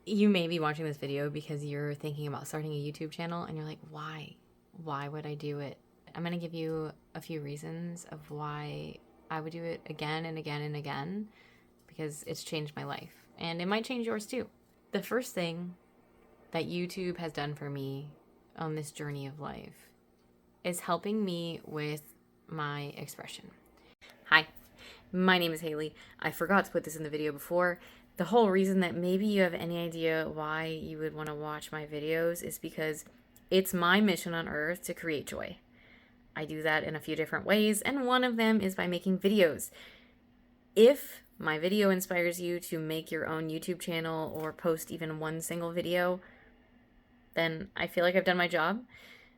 You may be watching this video because you're thinking about starting a YouTube channel and you're like, why? Why would I do it? I'm going to give you a few reasons of why I would do it again and again and again, because it's changed my life and it might change yours too. The first thing that YouTube has done for me on this journey of life is helping me with my expression. Hi, my name is Haley. I forgot to put this in the video before. The whole reason that maybe you have any idea why you would want to watch my videos is because it's my mission on earth to create joy. I do that in a few different ways, and one of them is by making videos. If my video inspires you to make your own YouTube channel or post even one single video, then I feel like I've done my job.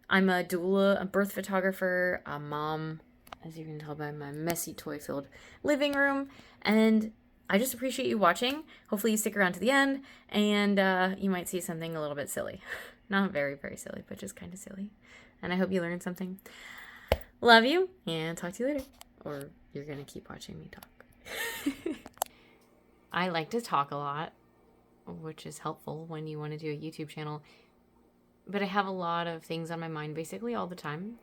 I'm a doula, a birth photographer, a mom, as you can tell by my messy toy-filled living room, and I just appreciate you watching. Hopefully you stick around to the end, and you might see something a little bit silly. Not very, very silly, but just kind of silly. And I hope you learned something. Love you, and talk to you later. Or you're going to keep watching me talk. I like to talk a lot, which is helpful when you want to do a YouTube channel. But I have a lot of things on my mind basically all the time.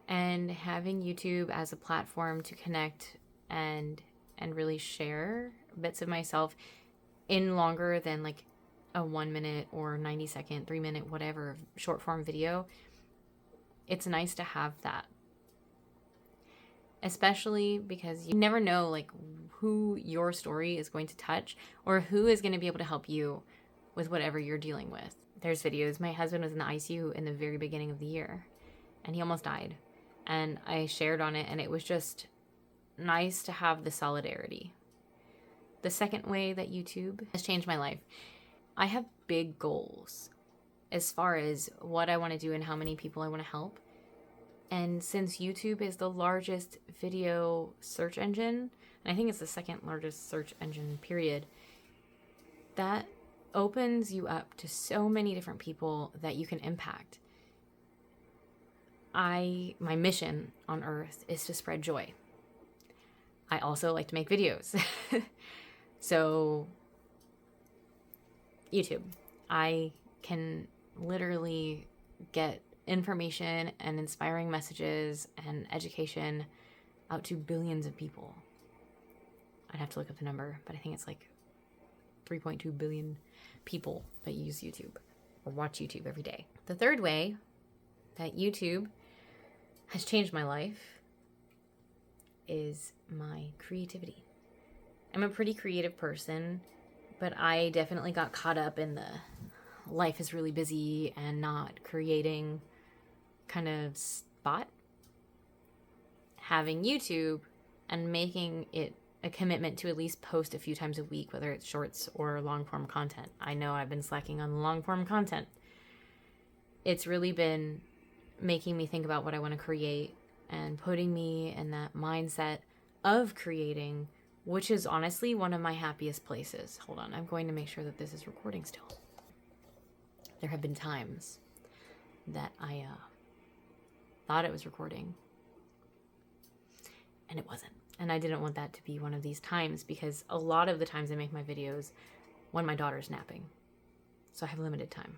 And having YouTube as a platform to connect and really share bits of myself in longer than like a 1 minute or 90-second, 3 minute, whatever short form video, it's nice to have that. Especially because you never know like who your story is going to touch or who is going to be able to help you with whatever you're dealing with. There's videos. My husband was in the ICU in the very beginning of the year and he almost died. And I shared on it and it was just nice to have the solidarity. The second way that YouTube has changed my life, I have big goals as far as what I want to do and how many people I want to help. And since YouTube is the largest video search engine, and I think it's the second largest search engine, period, that opens you up to so many different people that you can impact. My mission on earth is to spread joy. I also like to make videos. So, YouTube. I can literally get information and inspiring messages and education out to billions of people. I'd have to look up the number, but I think it's like 3.2 billion people that use YouTube or watch YouTube every day. The third way that YouTube has changed my life is my creativity. I'm a pretty creative person, but I definitely got caught up in the life is really busy and not creating kind of spot. Having YouTube and making it a commitment to at least post a few times a week, whether it's shorts or long form content. I know I've been slacking on the long form content. It's really been making me think about what I want to create and putting me in that mindset of creating, which is honestly one of my happiest places. Hold on, I'm going to make sure that this is recording still. There have been times that I thought it was recording and it wasn't. And I didn't want that to be one of these times because a lot of the times I make my videos when my daughter's napping. So I have limited time.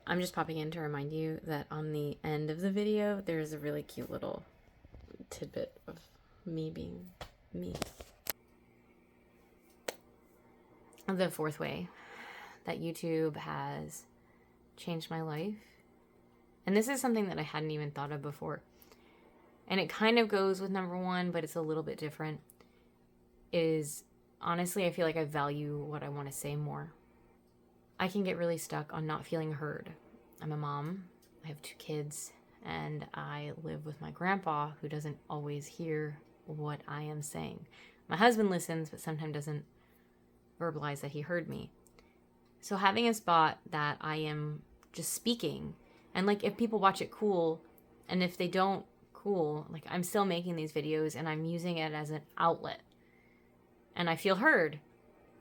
I'm just popping in to remind you that on the end of the video, there's a really cute little tidbit of me being me. The fourth way that YouTube has changed my life, and this is something that I hadn't even thought of before, and it kind of goes with number one, but it's a little bit different, is honestly, I feel like I value what I want to say more. I can get really stuck on not feeling heard. I'm a mom, I have 2 kids, and I live with my grandpa who doesn't always hear what I am saying. My husband listens, but sometimes doesn't verbalize that he heard me. So having a spot that I am just speaking, and like if people watch it, cool, and if they don't, cool, like I'm still making these videos and I'm using it as an outlet. And I feel heard.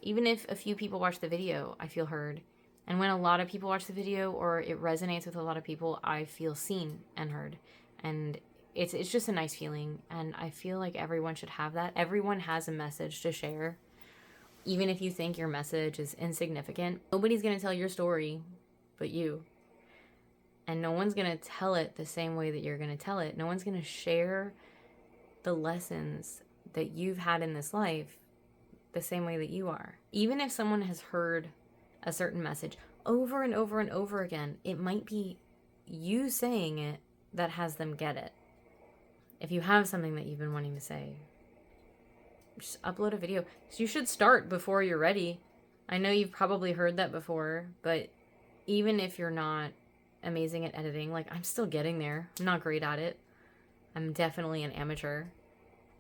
Even if a few people watch the video, I feel heard. And when a lot of people watch the video or it resonates with a lot of people, I feel seen and heard. And it's just a nice feeling. And I feel like everyone should have that. Everyone has a message to share. Even if you think your message is insignificant, nobody's going to tell your story but you. And no one's going to tell it the same way that you're going to tell it. No one's going to share the lessons that you've had in this life the same way that you are. Even if someone has heard a certain message over and over and over again, it might be you saying it that has them get it. If you have something that you've been wanting to say, just upload a video. So you should start before you're ready. I know you've probably heard that before, but even if you're not amazing at editing, like, I'm still getting there. I'm not great at it. I'm definitely an amateur,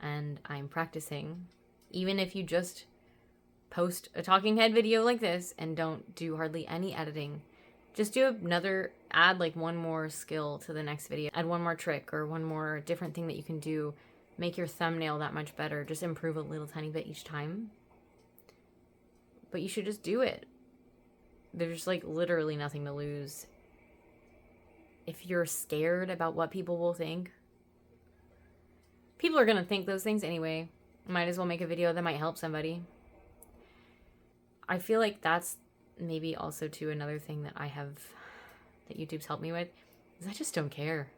and I'm practicing. Even if you just post a talking head video like this and don't do hardly any editing, just do add like one more skill to the next video. Add one more trick or one more different thing that you can do. Make your thumbnail that much better. Just improve a little tiny bit each time. But you should just do it. There's like literally nothing to lose. If you're scared about what people will think, people are going to think those things anyway. Might as well make a video that might help somebody. I feel like that's maybe also too another thing that that YouTube's helped me with, is I just don't care.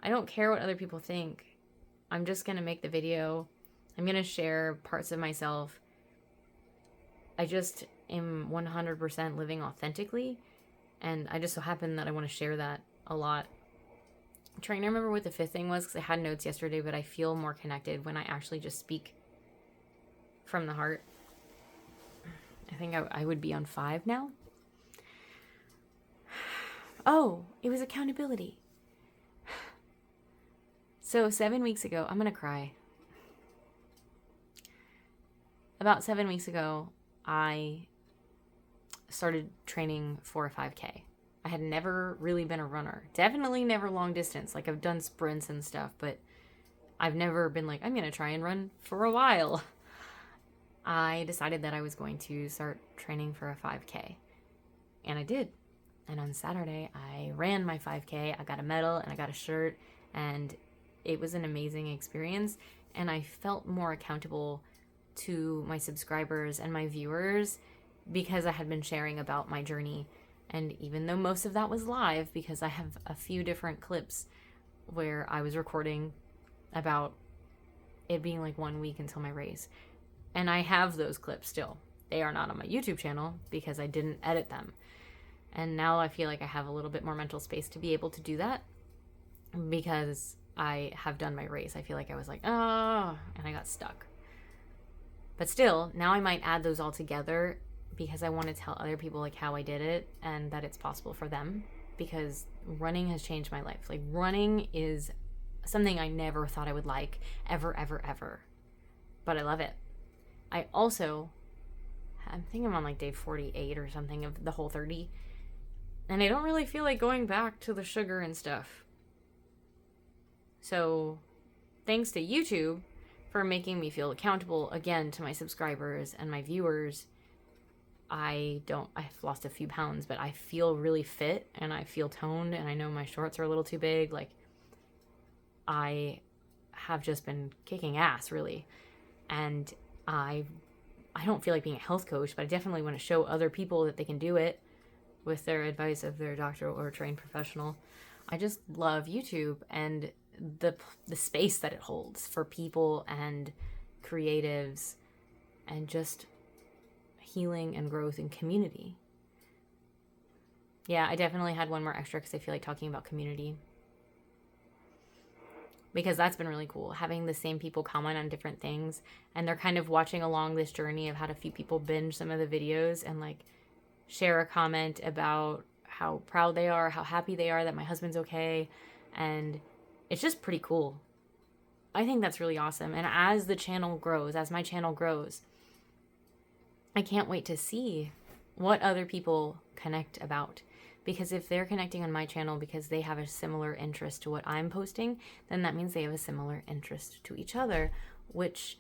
I don't care what other people think. I'm just going to make the video. I'm going to share parts of myself. I just am 100% living authentically, and I just so happen that I want to share that a lot. I'm trying to remember what the fifth thing was, because I had notes yesterday, but I feel more connected when I actually just speak from the heart. I think I would be on 5 now. Oh, it was accountability. So 7 weeks ago, I'm going to cry. About 7 weeks ago, I started training for a 5K. I had never really been a runner. Definitely never long distance. Like, I've done sprints and stuff, but I've never been like, I'm going to try and run for a while. I decided that I was going to start training for a 5K. And I did. And on Saturday, I ran my 5K. I got a medal and I got a shirt. And it was an amazing experience. And I felt more accountable to my subscribers and my viewers because I had been sharing about my journey. And even though most of that was live, because I have a few different clips where I was recording about it being like 1 week until my race. And I have those clips still. They are not on my YouTube channel because I didn't edit them. And now I feel like I have a little bit more mental space to be able to do that because I have done my race. I feel like I was like, oh, and I got stuck. But still, now I might add those all together because I want to tell other people like how I did it and that it's possible for them, because running has changed my life. Like, running is something I never thought I would like ever, ever, ever. But I love it. I think I'm on like day 48 or something of the whole 30. And I don't really feel like going back to the sugar and stuff. So thanks to YouTube for making me feel accountable again to my subscribers and my viewers. I've lost a few pounds, but I feel really fit and I feel toned, and I know my shorts are a little too big. Like, I have just been kicking ass, really. And I don't feel like being a health coach, but I definitely want to show other people that they can do it with their advice of their doctor or trained professional. I just love YouTube and the space that it holds for people and creatives and just healing and growth and community. Yeah, I definitely had one more extra because I feel like talking about community. Because that's been really cool, having the same people comment on different things, and they're kind of watching along this journey. I've had a few people binge some of the videos and like share a comment about how proud they are, how happy they are that my husband's okay, and it's just pretty cool. I think that's really awesome. And as the channel grows, as my channel grows, I can't wait to see what other people connect about. Because if they're connecting on my channel because they have a similar interest to what I'm posting, then that means they have a similar interest to each other, which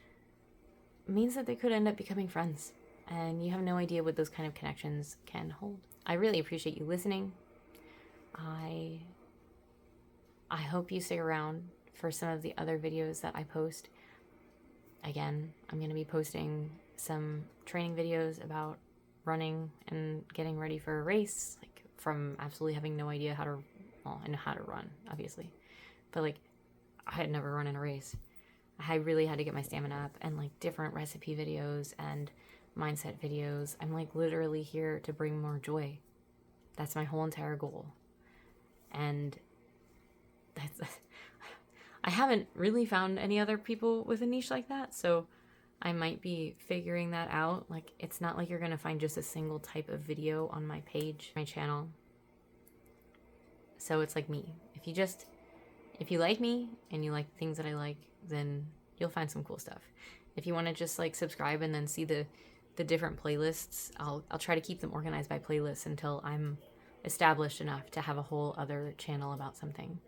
means that they could end up becoming friends. And you have no idea what those kind of connections can hold. I really appreciate you listening. I hope you stick around for some of the other videos that I post. Again, I'm going to be posting some training videos about running and getting ready for a race, like from absolutely having no idea how to, well, I know how to run, obviously, but like I had never run in a race. I really had to get my stamina up, and like different recipe videos and mindset videos. I'm like literally here to bring more joy. That's my whole entire goal. And that's, I haven't really found any other people with a niche like that, so I might be figuring that out. Like, it's not like you're gonna find just a single type of video on my page, my channel. So it's like me. If you like me and you like things that I like, then you'll find some cool stuff. If you want to just like subscribe and then see the different playlists, I'll try to keep them organized by playlists until I'm established enough to have a whole other channel about something.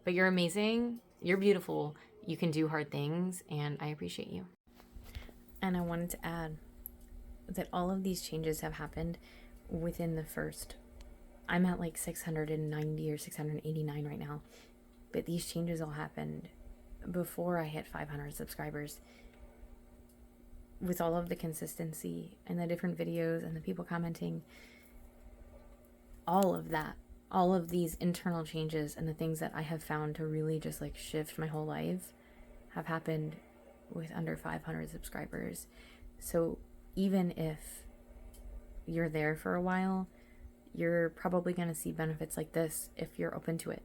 But you're amazing, you're beautiful, you can do hard things, and I appreciate you. And I wanted to add that all of these changes have happened within the first, I'm at like 690 or 689 right now, but these changes all happened before I hit 500 subscribers. With all of the consistency and the different videos and the people commenting, all of that, all of these internal changes and the things that I have found to really just like shift my whole life have happened with under 500 subscribers. So even if you're there for a while, you're probably going to see benefits like this if you're open to it.